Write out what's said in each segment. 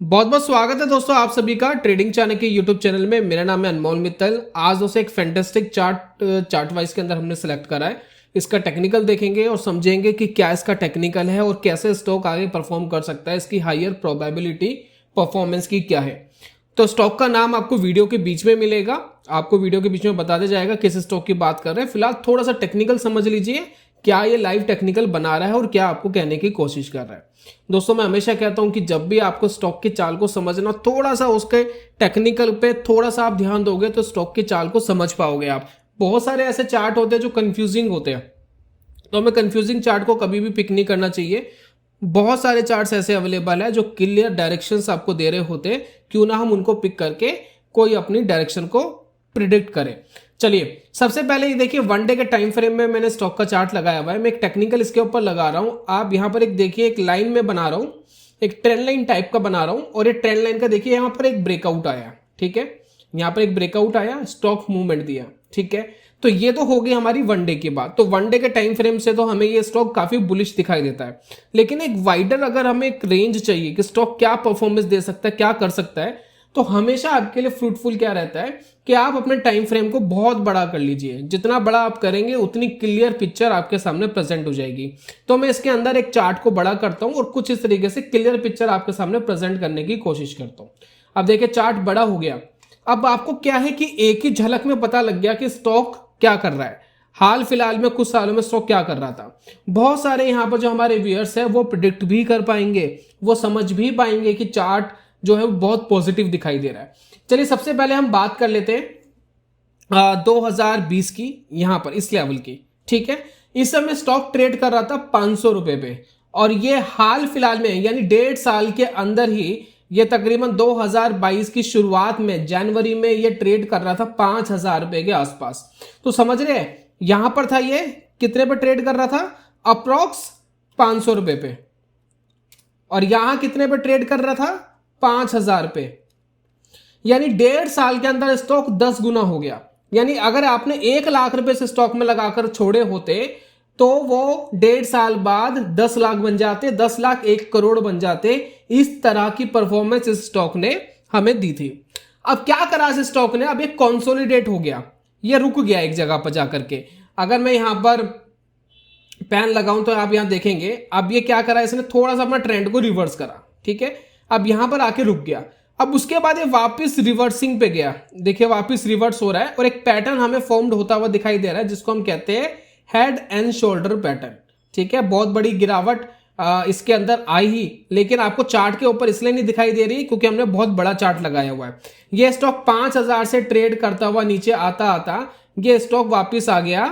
बहुत बहुत स्वागत है दोस्तों आप सभी का ट्रेडिंग चैनल के यूट्यूब चैनल में। मेरा नाम है अनमोल मित्तल। आज दोस्तों एक फैंटास्टिक चार्ट वाइज के अंदर हमने सेलेक्ट करा है। इसका टेक्निकल देखेंगे और समझेंगे कि क्या इसका टेक्निकल है और कैसे स्टॉक आगे परफॉर्म कर सकता है, इसकी हायर प्रोबेबिलिटी परफॉर्मेंस की क्या है। तो स्टॉक का नाम आपको वीडियो के बीच में मिलेगा, आपको वीडियो के बीच में बता दिया जाएगा किस स्टॉक की बात कर रहे हैं। फिलहाल थोड़ा सा टेक्निकल समझ लीजिए, क्या ये लाइव टेक्निकल बना रहा है और क्या आपको कहने की कोशिश कर रहा है। दोस्तों मैं हमेशा कहता हूं कि जब भी आपको स्टॉक की चाल को समझना, थोड़ा सा उसके टेक्निकल पे थोड़ा सा आप ध्यान दोगे तो स्टॉक की चाल को समझ पाओगे आप। बहुत सारे ऐसे चार्ट होते हैं जो कंफ्यूजिंग होते हैं, तो हमें कंफ्यूजिंग चार्ट को कभी भी पिक नहीं करना चाहिए। बहुत सारे चार्ट्स ऐसे अवेलेबल है जो क्लियर डायरेक्शंस आपको दे रहे होते हैं, क्यों ना हम उनको पिक करके कोई अपनी डायरेक्शन को प्रिडिक्ट करें। चलिए सबसे पहले ये देखिए, वन डे के टाइम फ्रेम में मैंने स्टॉक का चार्ट लगाया हुआ है। मैं एक टेक्निकल इसके ऊपर लगा रहा हूं। आप यहां पर एक देखिए, एक लाइन में बना रहा हूं, एक ट्रेंड लाइन टाइप का बना रहा हूं। और ये ट्रेंड लाइन का देखिए यहां पर एक ब्रेकआउट आया, ठीक है, यहां पर एक ब्रेकआउट आया, स्टॉक मूवमेंट दिया, ठीक है। तो ये तो हो गई हमारी वन डे की बात। तो वन डे के टाइम फ्रेम से तो हमें ये स्टॉक काफी बुलिश दिखाई देता है, लेकिन एक वाइडर अगर हमें एक रेंज चाहिए कि स्टॉक क्या परफॉर्मेंस दे सकता है, क्या कर सकता है, तो हमेशा आपके लिए फ्रूटफुल क्या रहता है कि आप अपने टाइम फ्रेम को बहुत बड़ा कर लीजिए। जितना बड़ा आप करेंगे उतनी क्लियर पिक्चर आपके सामने प्रेजेंट हो जाएगी। तो मैं इसके अंदर एक चार्ट को बड़ा करता हूं और कुछ इस तरीके से क्लियर पिक्चर आपके सामने प्रेजेंट करने की कोशिश करता हूं। अब देखिए चार्ट बड़ा हो गया। अब आपको क्या है कि एक ही झलक में पता लग गया कि स्टॉक क्या कर रहा है। हाल फिलहाल में कुछ सालों में स्टॉक क्या कर रहा था। बहुत सारे यहां पर जो हमारे व्यूअर्स है वो प्रिडिक्ट भी कर पाएंगे, वो समझ भी पाएंगे कि चार्ट जो है वो बहुत पॉजिटिव दिखाई दे रहा है। चलिए सबसे पहले हम बात कर लेते हैं 2020 की, यहां पर इस लेवल की, ठीक है। इस समय स्टॉक ट्रेड कर रहा था 500 रुपए पे, और ये हाल फिलहाल में यानी 1.5 साल के अंदर ही ये तकरीबन 2022 की शुरुआत में जनवरी में ये ट्रेड कर रहा था 5,000 रुपए के आसपास। तो समझ रहे हैं यहां पर था ये कितने पे ट्रेड कर रहा था, अप्रोक्स 500 रुपए पे, और यहां कितने पे ट्रेड कर रहा था, 5,000 पे। यानी 1.5 साल के अंदर स्टॉक 10 गुना हो गया। यानी अगर आपने 1 लाख रुपए से स्टॉक में लगाकर छोड़े होते तो वो 1.5 साल बाद 10 लाख बन जाते, 10 लाख 1 करोड़ बन जाते। इस तरह की परफॉर्मेंस इस स्टॉक ने हमें दी थी। अब क्या करा इस स्टॉक ने, अब ये कंसोलिडेट हो गया, ये रुक गया एक जगह पर जाकर के। अगर मैं यहां पर पैन लगाऊं तो आप यहां देखेंगे, अब ये क्या करा, इसने थोड़ा सा अपना ट्रेंड को रिवर्स करा, ठीक है। अब यहां पर आके रुक गया। अब उसके बाद ये वापस रिवर्सिंग पे गया, देखिए वापस रिवर्स हो रहा है और एक पैटर्न हमें फॉर्म्ड होता हुआ दिखाई दे रहा है जिसको हम कहते हैं हेड एंड शोल्डर पैटर्न, ठीक है। बहुत बड़ी गिरावट इसके अंदर आई ही, लेकिन आपको चार्ट के ऊपर इसलिए नहीं दिखाई दे रही क्योंकि हमने बहुत बड़ा चार्ट लगाया हुआ है। ये स्टॉक 5,000 से ट्रेड करता हुआ नीचे आता आता ये स्टॉक वापिस आ गया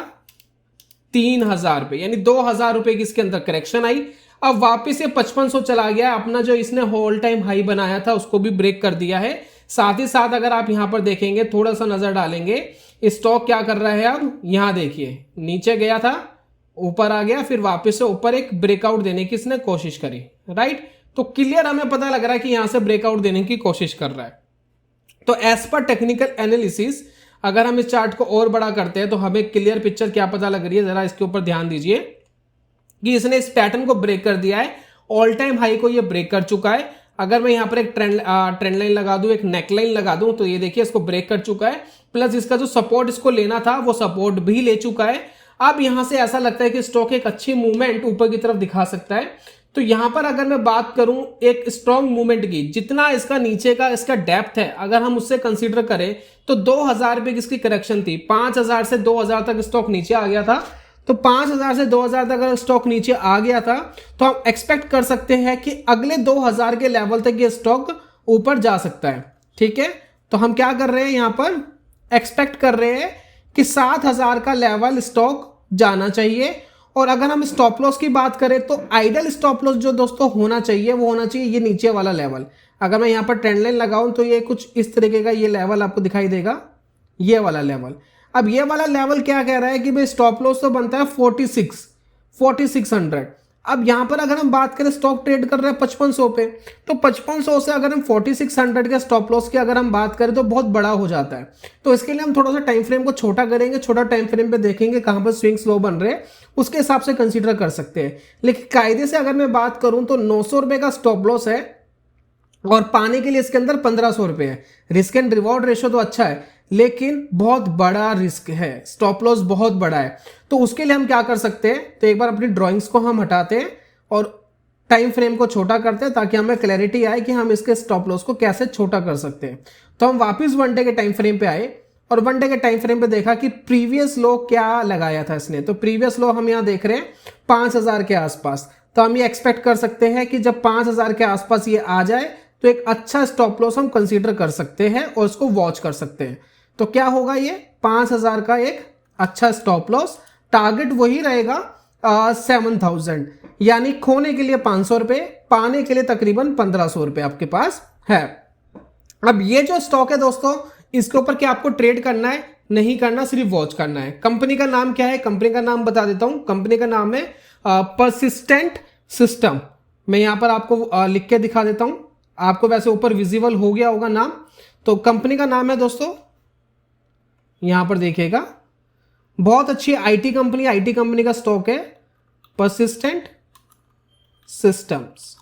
3,000 पे, यानी 2,000 रुपए की इसके अंदर करेक्शन आई। अब वापिस ये 5500 चला गया, अपना जो इसने होल टाइम हाई बनाया था उसको भी ब्रेक कर दिया है। साथ ही साथ अगर आप यहां पर देखेंगे, थोड़ा सा नजर डालेंगे, स्टॉक क्या कर रहा है, अब यहां देखिए नीचे गया था, ऊपर आ गया, फिर वापस से ऊपर एक ब्रेकआउट देने की इसने कोशिश करी, राइट। तो क्लियर हमें पता लग रहा है कि यहां से ब्रेकआउट देने की कोशिश कर रहा है। तो एज पर टेक्निकल एनालिसिस अगर हम इस चार्ट को और बड़ा करते हैं तो हमें क्लियर पिक्चर क्या पता लग रही है, जरा इसके ऊपर ध्यान दीजिए कि इसने इस पैटर्न को ब्रेक कर दिया है, ऑल टाइम हाई को ये ब्रेक कर चुका है। अगर मैं यहां पर एक ट्रेंड लाइन लगा दूं, एक नेक लाइन लगा दूं, तो ये देखिए इसको ब्रेक कर चुका है, प्लस इसका जो सपोर्ट इसको लेना था वो सपोर्ट भी ले चुका है। अब यहां से ऐसा लगता है कि स्टॉक एक अच्छी मूवमेंट ऊपर की तरफ दिखा सकता है। तो यहां पर अगर मैं बात करूं एक स्ट्रॉन्ग मूवमेंट की, जितना इसका नीचे का इसका डेप्थ है अगर हम उससे कंसीडर करें तो 2,000 रुपए की इसकी करेक्शन थी, 5,000 से 2,000 तक स्टॉक नीचे आ गया था। तो 5,000 से 2,000 तक अगर स्टॉक नीचे आ गया था तो हम एक्सपेक्ट कर सकते हैं कि अगले 2,000 के लेवल तक ये स्टॉक ऊपर जा सकता है, ठीक है। तो हम क्या कर रहे हैं, यहां पर एक्सपेक्ट कर रहे हैं कि 7,000 का लेवल स्टॉक जाना चाहिए। और अगर हम स्टॉप लॉस की बात करें तो आइडल स्टॉप लॉस जो दोस्तों होना चाहिए वो होना चाहिए ये नीचे वाला लेवल। अगर मैं यहां पर ट्रेंड लाइन लगाऊं तो ये कुछ इस तरीके का ये लेवल आपको दिखाई देगा, ये वाला लेवल। अब ये वाला लेवल क्या कह रहा है कि भाई स्टॉप लॉस तो बनता है 4600। अब यहां पर अगर हम बात करें स्टॉक ट्रेड कर रहे हैं 5500 पे, तो 5500 से अगर हम 4600 के स्टॉप लॉस की अगर हम बात करें तो बहुत बड़ा हो जाता है। तो इसके लिए हम थोड़ा सा टाइम फ्रेम को छोटा करेंगे, छोटा टाइम फ्रेम पे देखेंगे कहां पर स्विंग स्लो बन रहे हैं, उसके हिसाब से कंसीडर कर सकते हैं। लेकिन कायदे से अगर मैं बात करूं तो 900 रुपए का स्टॉप लॉस है और पाने के लिए इसके अंदर 1500 रुपए है। रिस्क एंड रिवॉर्ड रेशो तो अच्छा है, लेकिन बहुत बड़ा रिस्क है, स्टॉप लॉस बहुत बड़ा है। तो उसके लिए हम क्या कर सकते हैं, तो एक बार अपनी ड्राइंग्स को हम हटाते हैं और टाइम फ्रेम को छोटा करते हैं ताकि हमें क्लैरिटी आए कि हम इसके स्टॉप लॉस को कैसे छोटा कर सकते हैं। तो हम वापस 1 डे के टाइम फ्रेम पे आए और 1 डे के टाइम फ्रेम पे देखा कि प्रीवियस लो क्या लगाया था इसने। तो प्रीवियस लो हम यहां देख रहे हैं 5000 के आसपास। तो हम ये एक्सपेक्ट कर सकते हैं कि जब 5000 के आसपास ये आ जाए तो एक अच्छा स्टॉप लॉस हम कंसीडर कर सकते हैं और इसको वॉच कर सकते हैं। तो क्या होगा, ये 5000 का एक अच्छा स्टॉप लॉस, टारगेट वही रहेगा 7000, यानी खोने के लिए 500 रुपए, पाने के लिए तकरीबन 1500 रुपए आपके पास है। अब ये जो स्टॉक है दोस्तों, इसके ऊपर क्या आपको ट्रेड करना है, नहीं करना, सिर्फ वॉच करना है। कंपनी का नाम क्या है, कंपनी का नाम बता देता हूं। कंपनी का नाम है परसिस्टेंट सिस्टम। मैं यहां पर आपको लिख के दिखा देता हूं, आपको वैसे ऊपर विजिबल हो गया होगा नाम। तो कंपनी का नाम है दोस्तों, यहां पर देखिएगा, बहुत अच्छी आईटी कंपनी का स्टॉक है, persistent systems,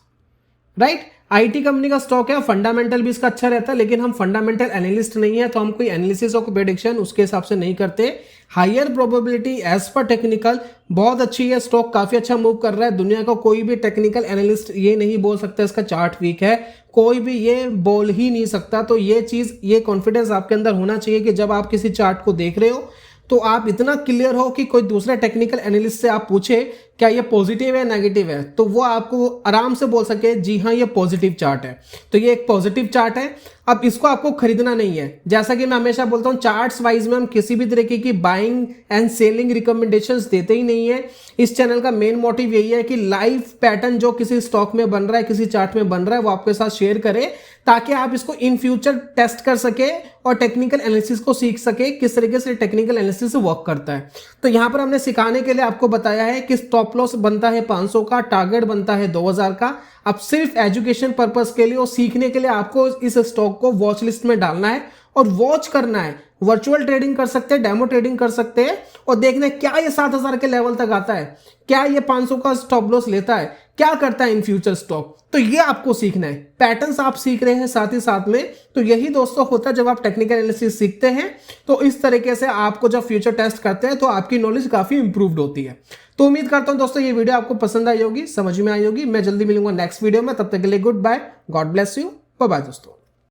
right. IT company का स्टॉक है, फंडामेंटल भी इसका अच्छा रहता है, लेकिन हम फंडामेंटल एनालिस्ट नहीं है तो हम कोई एनालिसिस और प्रेडिक्शन उसके हिसाब से नहीं करते। हायर प्रोबेबिलिटी एज पर टेक्निकल, बहुत अच्छी है स्टॉक, काफी अच्छा मूव कर रहा है। दुनिया का कोई भी टेक्निकल एनालिस्ट ये नहीं बोल सकता इसका चार्ट वीक है, कोई भी ये बोल ही नहीं सकता। तो ये चीज, ये कॉन्फिडेंस आपके अंदर होना चाहिए कि जब आप किसी चार्ट को देख रहे हो तो आप इतना क्लियर हो कि कोई दूसरा टेक्निकल एनालिस्ट से आप पूछे क्या ये पॉजिटिव है नेगेटिव है, तो वो आपको आराम से बोल सके जी हाँ ये पॉजिटिव चार्ट है। तो ये एक पॉजिटिव चार्ट है। अब इसको आपको खरीदना नहीं है, जैसा कि मैं हमेशा बोलता हूं, चार्ट्स वाइज में हम किसी भी तरीके की बाइंग एंड सेलिंग रिकमेंडेशंस देते ही नहीं है। इस चैनल का मेन मोटिव यही है कि लाइव पैटर्न जो किसी स्टॉक में बन रहा है, किसी चार्ट में बन रहा है, वो आपके साथ शेयर करें ताकि आप इसको इन फ्यूचर टेस्ट कर सके और टेक्निकल एनालिसिस को सीख सके किस तरीके से टेक्निकल एनालिसिस वर्क करता है। तो यहां पर हमने सिखाने के लिए आपको बताया है कि स्टॉप लॉस बनता है 500 का, टारगेट बनता है 2000 का। अब सिर्फ एजुकेशन पर्पस के लिए और सीखने के लिए आपको इस स्टॉक को वॉच लिस्ट में डालना है और वॉच करना है। वर्चुअल ट्रेडिंग कर सकते हैं, डेमो ट्रेडिंग कर सकते हैं और देखना है क्या ये 7000 के लेवल तक आता है, क्या ये 500 का स्टॉप लॉस लेता है, क्या करता है इन फ्यूचर स्टॉक। तो ये आपको सीखना है, पैटर्न्स आप सीख रहे हैं साथ ही साथ में। तो यही दोस्तों होता है जब आप टेक्निकल एनालिसिस सीखते हैं, तो इस तरीके से आपको जब फ्यूचर टेस्ट करते हैं तो आपकी नॉलेज काफी इंप्रूव्ड होती है। तो उम्मीद करता हूं दोस्तों ये वीडियो आपको पसंद आई होगी, समझ में आई होगी। मैं जल्दी मिलूंगा नेक्स्ट वीडियो में, तब तक के लिए goodbye, God bless you, bye bye दोस्तों।